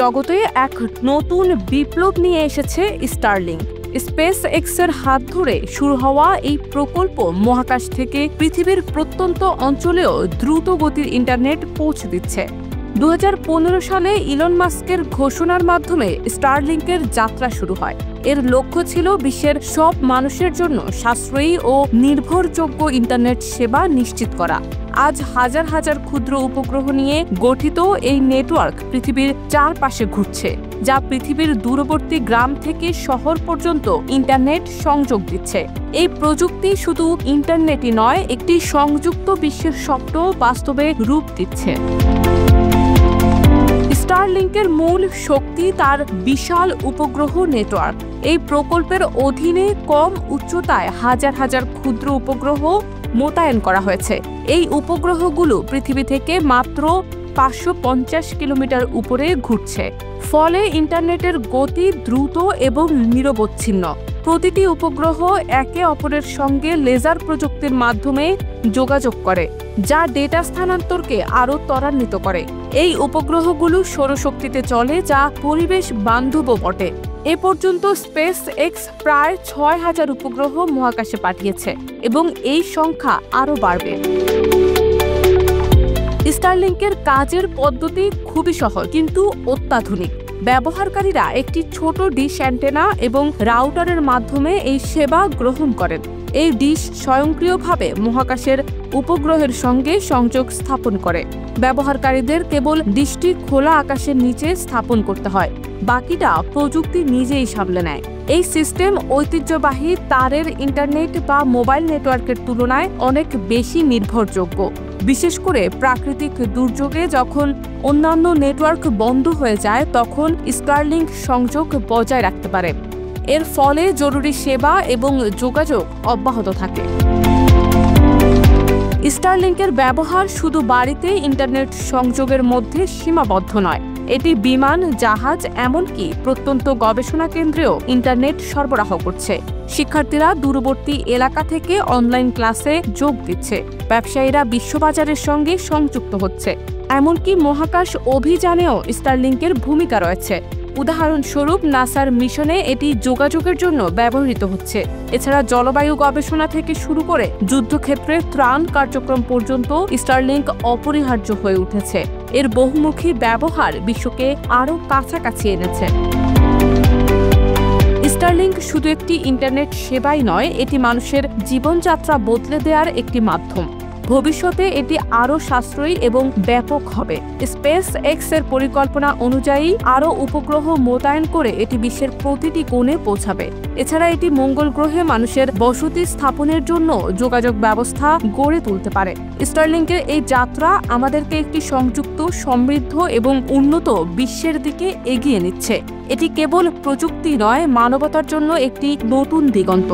জগতে এক নতুন বিপ্লব নিয়ে এসেছে স্টারলিংক। স্পেস এক্সের হাত ধরে শুরু হওয়া এই প্রকল্প মহাকাশ থেকে পৃথিবীর প্রত্যন্ত অঞ্চলেও দ্রুত গতির ইন্টারনেট পৌঁছে দিচ্ছে। 2015 সালে ইলন মাস্কের ঘোষণার মাধ্যমে স্টারলিংকের যাত্রা শুরু হয়। এর লক্ষ্য ছিল বিশ্বের সব মানুষের জন্য সাশ্রয়ী ও নির্ভরযোগ্য ইন্টারনেট সেবা নিশ্চিত করা। আজ হাজার হাজার ক্ষুদ্র উপগ্রহ নিয়ে গঠিত এই নেটওয়ার্ক পৃথিবীর চারপাশে ঘুরছে, যা পৃথিবীর দূরবর্তী গ্রাম থেকে শহর পর্যন্ত ইন্টারনেট সংযোগ দিচ্ছে। এই প্রযুক্তি শুধু ইন্টারনেটই নয়, একটি সংযুক্ত বিশ্বের স্বপ্ন বাস্তবে রূপ দিচ্ছে। স্টারলিংকের মূল শক্তি তার বিশাল উপগ্রহ নেটওয়ার্ক। এই প্রকল্পের অধীনে কম উচ্চতায় হাজার হাজার ক্ষুদ্র উপগ্রহ মোতায়েন করা হয়েছে। এই উপগ্রহগুলো পৃথিবী থেকে মাত্র 550 কিলোমিটার উপরে ঘুরছে, ফলে ইন্টারনেটের গতি দ্রুত এবং নিরবচ্ছিন্ন। প্রতিটি উপগ্রহ একে অপরের সঙ্গে লেজার প্রযুক্তির মাধ্যমে যোগাযোগ করে, যা ডেটা স্থানান্তরকে আরও ত্বরান্বিত করে। এই উপগ্রহগুলো সৌরশক্তিতে চলে, যা পরিবেশ বান্ধবও বটে। এ পর্যন্ত স্পেস এক্স প্রায় 6000 উপগ্রহ মহাকাশে পাঠিয়েছে এবং এই সংখ্যা আরও বাড়বে। স্টারলিংকের কাজের পদ্ধতি খুবই সহজ কিন্তু অত্যাধুনিক। ব্যবহারকারীরা একটি ছোট ডিশ অ্যান্টেনা এবং রাউটারের মাধ্যমে এই সেবা গ্রহণ করেন। এই ডিশ স্বয়ংক্রিয়ভাবে মহাকাশের উপগ্রহের সঙ্গে সংযোগ স্থাপন করে। ব্যবহারকারীদের কেবল ডিশটি খোলা আকাশের নিচে স্থাপন করতে হয়, বাকিটা প্রযুক্তি নিজেই সামলে নেয়। এই সিস্টেম ঐতিহ্যবাহী তারের ইন্টারনেট বা মোবাইল নেটওয়ার্কের তুলনায় অনেক বেশি নির্ভরযোগ্য, বিশেষ করে প্রাকৃতিক দুর্যোগে যখন অন্যান্য নেটওয়ার্ক বন্ধ হয়ে যায়, তখন স্টারলিংক সংযোগ বজায় রাখতে পারে। এর ফলে জরুরি সেবা এবং যোগাযোগ অব্যাহত থাকে। স্টারলিংকের ব্যবহার শুধু বাড়িতে ইন্টারনেট সংযোগের মধ্যে সীমাবদ্ধ নয়, এটি বিমান, জাহাজ, এমনকি প্রত্যন্ত গবেষণা কেন্দ্রেও ইন্টারনেট সরবরাহ করছে। শিক্ষার্থীরা দূরবর্তী এলাকা থেকে অনলাইন ক্লাসে যোগ দিচ্ছে, ব্যবসায়ীরা বিশ্ববাজারের সঙ্গে সংযুক্ত হচ্ছে, এমনকি মহাকাশ অভিযানেও স্টারলিংকের ভূমিকা রয়েছে। উদাহরণস্বরূপ নাসার মিশনে এটি যোগাযোগের জন্য ব্যবহৃত হচ্ছে। এছাড়া জলবায়ু গবেষণা থেকে শুরু করে যুদ্ধক্ষেত্রে ত্রাণ কার্যক্রম পর্যন্ত স্টারলিংক অপরিহার্য হয়ে উঠেছে। এর বহুমুখী ব্যবহার বিশ্বকে আরও কাছাকাছি এনেছে। স্টারলিংক শুধু একটি ইন্টারনেট সেবাই নয়, এটি মানুষের জীবনযাত্রা বদলে দেওয়ার একটি মাধ্যম। ভবিষ্যতে এটি আরও সাশ্রয়ী এবং ব্যাপক হবে। স্পেস এক্স এর পরিকল্পনা অনুযায়ী আরও উপগ্রহ মোতায়েন করে এটি বিশ্বের প্রতিটি কোণে পৌঁছাবে। এছাড়া এটি মঙ্গল গ্রহে মানুষের বসতি স্থাপনের জন্য যোগাযোগ ব্যবস্থা গড়ে তুলতে পারে। স্টারলিংকের এই যাত্রা আমাদেরকে একটি সংযুক্ত, সমৃদ্ধ এবং উন্নত বিশ্বের দিকে এগিয়ে নিচ্ছে। এটি কেবল প্রযুক্তি নয়, মানবতার জন্য একটি নতুন দিগন্ত।